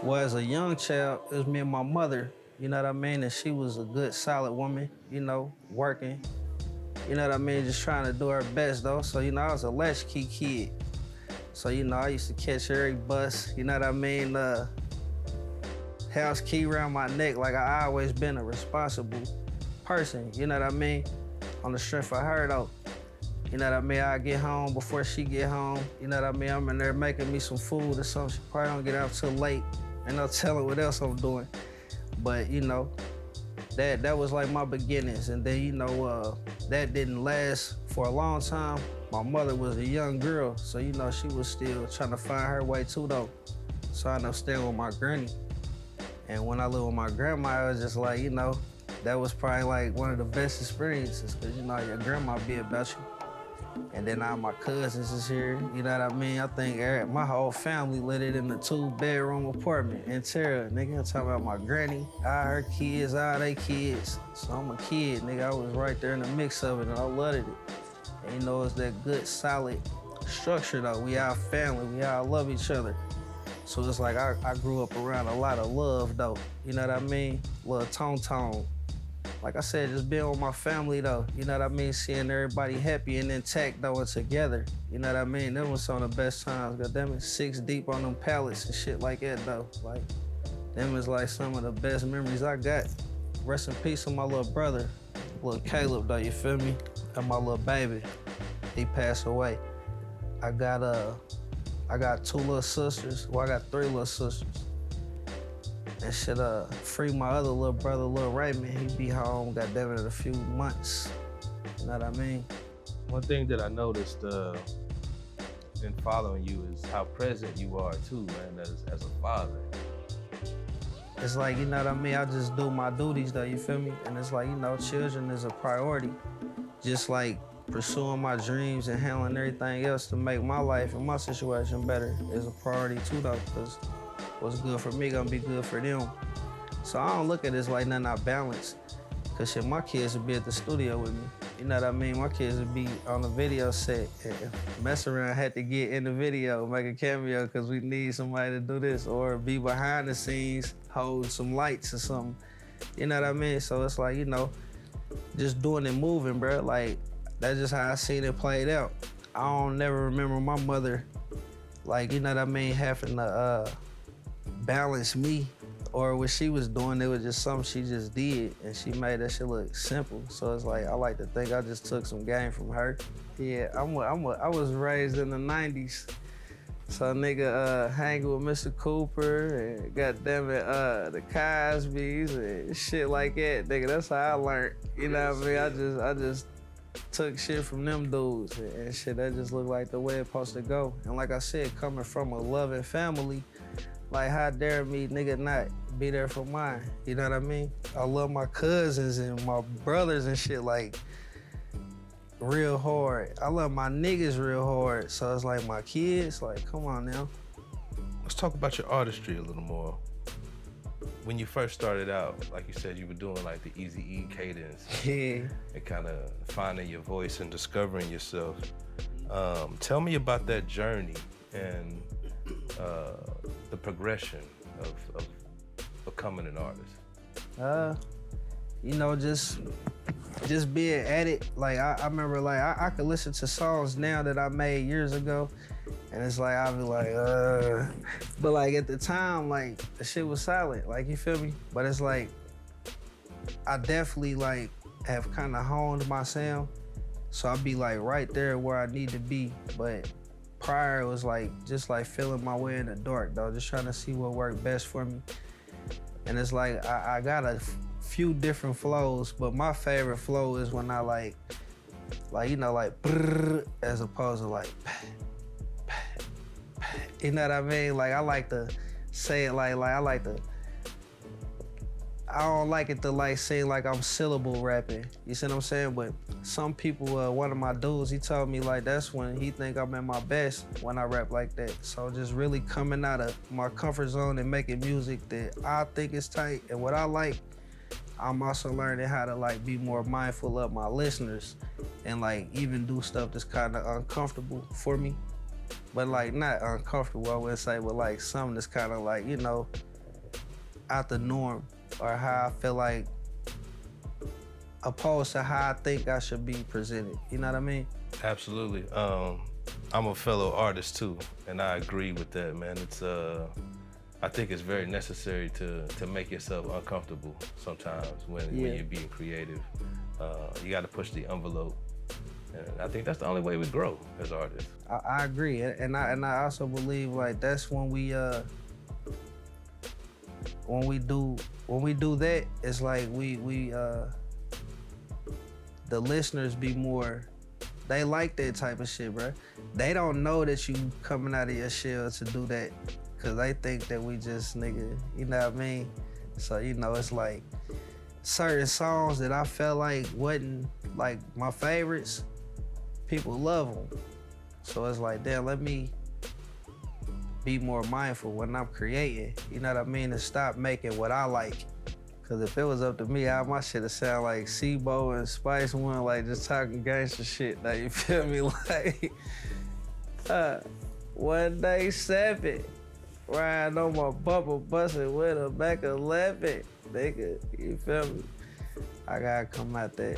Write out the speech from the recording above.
Well, as a young child, it was me and my mother, you know what I mean? And she was a good, solid woman, working, you know what I mean? Just trying to do her best though. So, I was a latchkey kid. So, I used to catch every bus, you know what I mean? House key around my neck, like I always been a responsible person, you know what I mean? On the strength of her though. You know what I mean? I get home before she get home. You know what I mean? I'm in there making me some food or something. She probably don't get out till late. And I'll tell her what else I'm doing. But that was like my beginnings. And then, that didn't last for a long time. My mother was a young girl, so she was still trying to find her way too though. So I ended up staying with my granny. And when I lived with my grandma, I was just like, that was probably like one of the best experiences, because your grandma be about you. And then all my cousins is here, you know what I mean? I think my whole family lived in a 2-bedroom apartment in Terra. Nigga, I'm talking about my granny, all her kids, all they kids. So I'm a kid, nigga. I was right there in the mix of it, and I loved it. And it's that good, solid structure though. We all family, we all love each other. So it's like I grew up around a lot of love though, you know what I mean? Little tone. Like I said, just being with my family though, you know what I mean? Seeing everybody happy and intact though and together, you know what I mean? Them was some of the best times, goddamn it, 6 deep on them pallets and shit like that though. Like, them is like some of the best memories I got. Rest in peace to my little brother, little Caleb though, you feel me? And my little baby, he passed away. I got 2 little sisters, well I got 3 little sisters. And shit, free my other little brother, little Raymond. He be home, goddamn it, in a few months. You know what I mean? One thing that I noticed in following you is how present you are too, man, as a father. It's like, you know what I mean? I just do my duties though, you feel me? And it's like, children is a priority. Just like pursuing my dreams and handling everything else to make my life and my situation better is a priority too though, because what's good for me gonna be good for them. So I don't look at this like nothing out balance. Cause shit, my kids would be at the studio with me. You know what I mean? My kids would be on the video set and mess around, had to get in the video, make a cameo cause we need somebody to do this, or be behind the scenes, hold some lights or something. You know what I mean? So it's like, just doing it moving, bro. Like, that's just how I seen it played out. I don't never remember my mother, like, you know what I mean, having to, balance me, or what she was doing, it was just something she just did, and she made that shit look simple. So it's like, I like to think I just took some game from her. Yeah, I was raised in the 90s. So nigga hanging with Mr. Cooper and goddamn it, the Cosbys and shit like that, nigga, that's how I learned. You know what I mean? I just took shit from them dudes and shit, that just looked like the way it's supposed to go. And like I said, coming from a loving family, like, how dare me, nigga, not be there for mine? You know what I mean? I love my cousins and my brothers and shit, like, real hard. I love my niggas real hard. So it's like my kids, like, come on now. Let's talk about your artistry a little more. When you first started out, like you said, you were doing like the Eazy-E cadence. Yeah. And kind of finding your voice and discovering yourself. Tell me about that journey and the progression of becoming an artist. Just being at it. Like, I remember, like, I could listen to songs now that I made years ago, and it's like, I'll be like, But like, at the time, like, the shit was silent, like, you feel me? But it's like, I definitely, like, have kind of honed my sound, so I'll be, like, right there where I need to be. But prior, it was like, just like feeling my way in the dark, though, just trying to see what worked best for me. And it's like, I got a few different flows, but my favorite flow is when I like brrr, as opposed to like, you know what I mean? Like, I like to say it like I don't like it to like say like I'm syllable rapping. You see what I'm saying? But some people, one of my dudes, he told me like that's when he think I'm at my best, when I rap like that. So just really coming out of my comfort zone and making music that I think is tight and what I like. I'm also learning how to like be more mindful of my listeners and like even do stuff that's kind of uncomfortable for me. But like not uncomfortable, I would say, but like something that's kind of like, you know, out the norm, or how I feel like, opposed to how I think I should be presented. You know what I mean? Absolutely. I'm a fellow artist too, and I agree with that, man. I think it's very necessary to make yourself uncomfortable sometimes when you're being creative. You got to push the envelope, and I think that's the only way we grow as artists. I agree, and I also believe like that's when we do that, it's like we the listeners be more, they like that type of shit, bro. They don't know that you coming out of your shell to do that, cause they think that we just nigga, you know what I mean? So you know, it's like certain songs that I felt like wasn't like my favorites, people love them. So it's like, damn, let me be more mindful when I'm creating, you know what I mean? And stop making what I like. Cause if it was up to me, my shit would sound like Sibo and Spice One, like just talking gangster shit. Now you feel me? Like, one day 7, riding on my bumper, busting with a back 11, nigga. You feel me? I gotta come out there.